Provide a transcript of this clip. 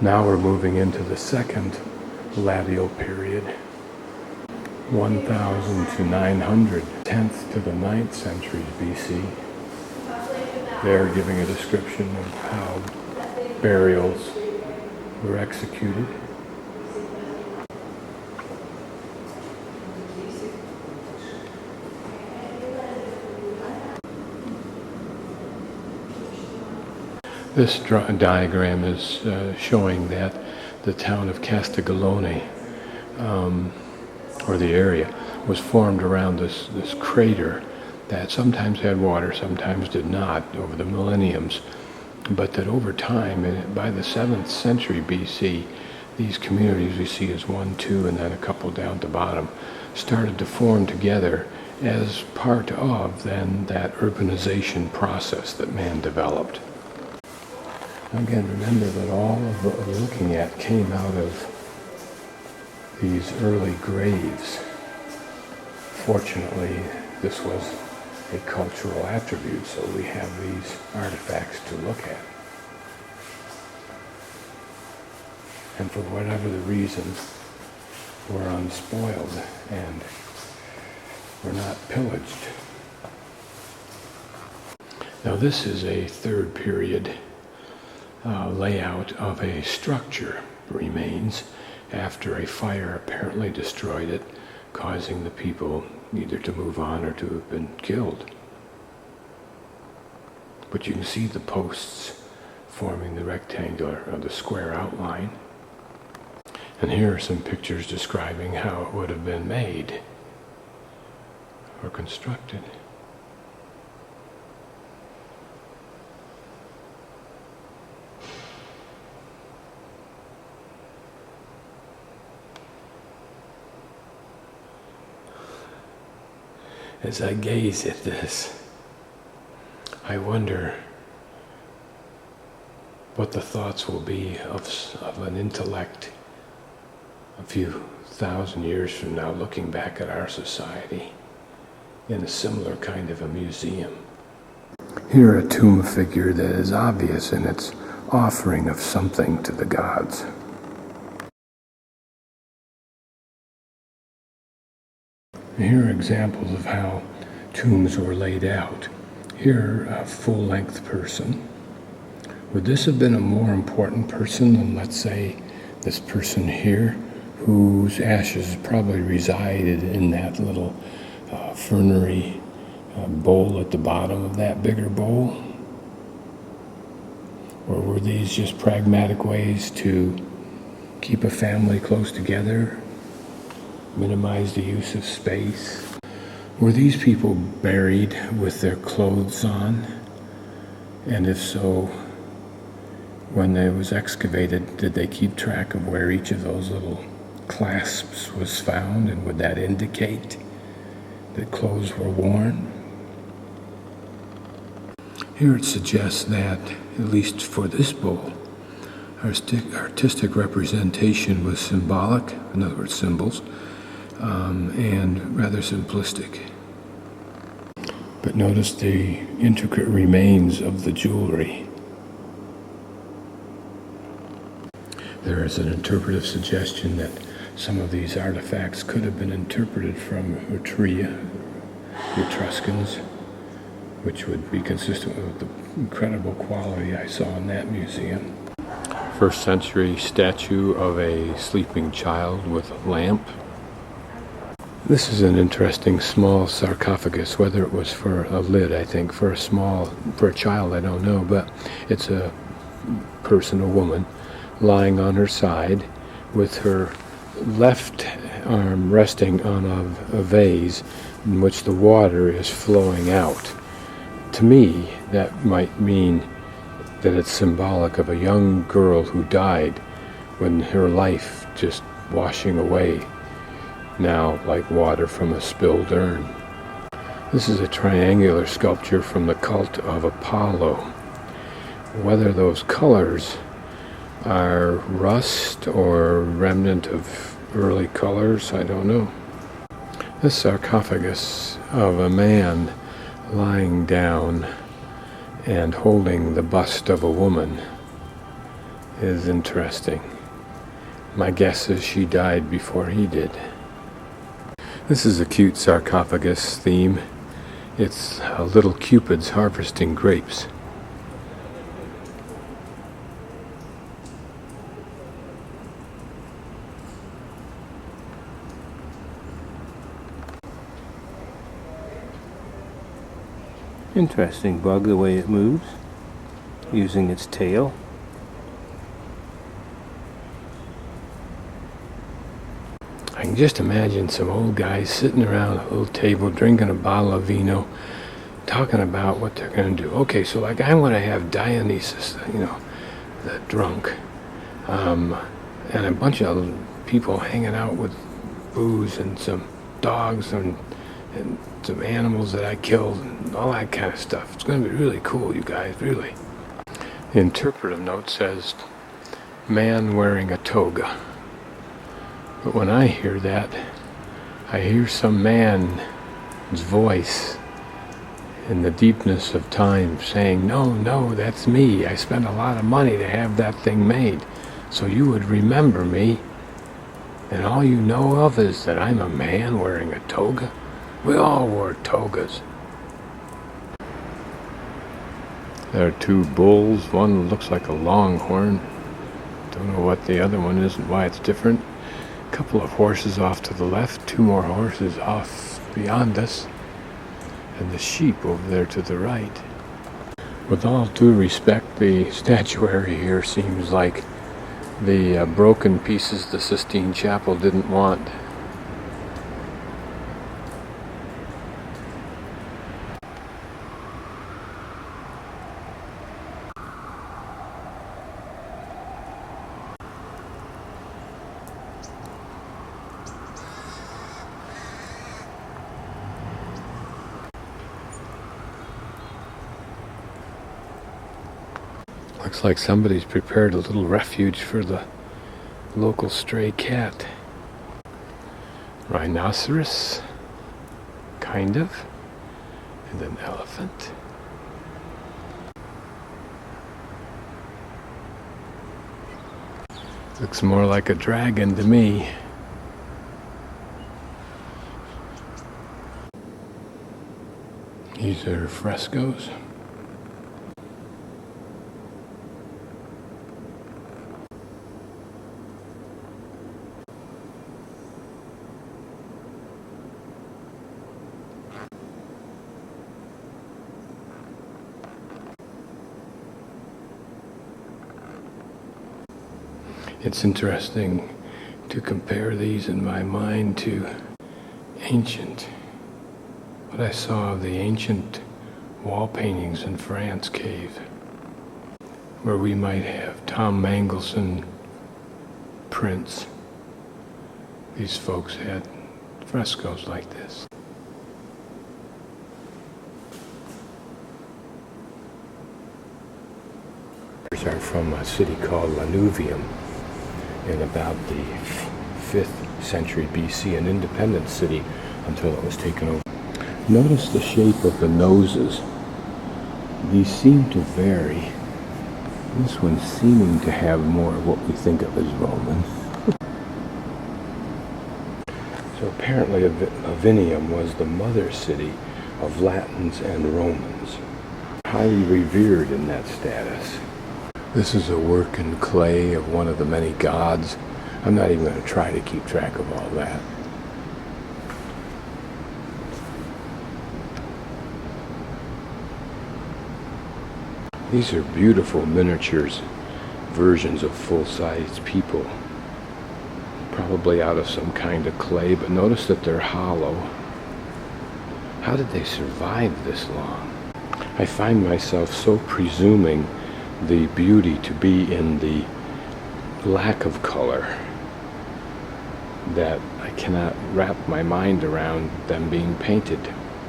Now we're moving into the second Labial period, 1000 to 900, 10th to the 9th centuries BC. They're giving a description of how burials were executed. This diagram is showing that the town of Castiglione, or the area, was formed around this crater that sometimes had water, sometimes did not, over the millenniums, but that over time, by the 7th century BC, these communities we see as 1, 2, and then a couple down at the bottom, started to form together as part of then that urbanization process that man developed. Again, remember that all of what we're looking at came out of these early graves. Fortunately, this was a cultural attribute, so we have these artifacts to look at. And for whatever the reason, we're unspoiled and we're not pillaged. Now this is a third period layout of a structure remains after a fire apparently destroyed it, causing the people either to move on or to have been killed. But you can see the posts forming the rectangular or the square outline. And here are some pictures describing how it would have been made or constructed. As I gaze at this, I wonder what the thoughts will be of an intellect a few thousand years from now, looking back at our society in a similar kind of a museum. Here a tomb figure that is obvious in its offering of something to the gods. Here are examples of how tombs were laid out. Here, a full-length person. Would this have been a more important person than, let's say, this person here, whose ashes probably resided in that little fernery bowl at the bottom of that bigger bowl? Or were these just pragmatic ways to keep a family close together? Minimize the use of space? Were these people buried with their clothes on? And if so, when it was excavated, did they keep track of where each of those little clasps was found? And would that indicate that clothes were worn? Here it suggests that, at least for this bowl, artistic representation was symbolic, in other words, symbols, and rather simplistic. But notice the intricate remains of the jewelry. There is an interpretive suggestion that some of these artifacts could have been interpreted from Etruria, the Etruscans, which would be consistent with the incredible quality I saw in that museum. First century statue of a sleeping child with a lamp. This is an interesting small sarcophagus, whether it was for a lid, I think, for a child, I don't know, but it's a person, a woman, lying on her side with her left arm resting on a vase in which the water is flowing out. To me, that might mean that it's symbolic of a young girl who died when her life just washing away now like water from a spilled urn. This is a triangular sculpture from the cult of Apollo. Whether those colors are rust or remnant of early colors, I don't know. This sarcophagus of a man lying down and holding the bust of a woman is interesting. My guess is she died before he did. This is a cute sarcophagus theme. It's little cupids harvesting grapes. Interesting bug, the way it moves, using its tail. I can just imagine some old guys sitting around a little table drinking a bottle of vino, talking about what they're going to do. Okay, so like I want to have Dionysus, the drunk, and a bunch of people hanging out with booze and some dogs and some animals that I killed and all that kind of stuff. It's going to be really cool, you guys, really. The interpretive note says, man wearing a toga. But when I hear that, I hear some man's voice in the deepness of time saying, no, that's me. I spent a lot of money to have that thing made, so you would remember me. And all you know of is that I'm a man wearing a toga. We all wore togas. There are two bulls. One looks like a longhorn. Don't know what the other one is and why it's different. A couple of horses off to the left, two more horses off beyond us, and the sheep over there to the right. With all due respect, the statuary here seems like the broken pieces the Sistine Chapel didn't want. Looks like somebody's prepared a little refuge for the local stray cat. Rhinoceros, kind of, and an elephant. Looks more like a dragon to me. These are frescoes. It's interesting to compare these in my mind to what I saw of the ancient wall paintings in France cave, where we might have Tom Mangelson prints. These folks had frescoes like this. These are from a city called Lanuvium in about the 5th century BC, an independent city until it was taken over. Notice the shape of the noses. These seem to vary. This one seeming to have more of what we think of as Roman. So apparently Lavinium was the mother city of Latins and Romans, highly revered in that status. This is a work in clay of one of the many gods. I'm not even going to try to keep track of all that. These are beautiful miniatures, versions of full-sized people. Probably out of some kind of clay, but notice that they're hollow. How did they survive this long? I find myself so presuming the beauty to be in the lack of color that I cannot wrap my mind around them being painted.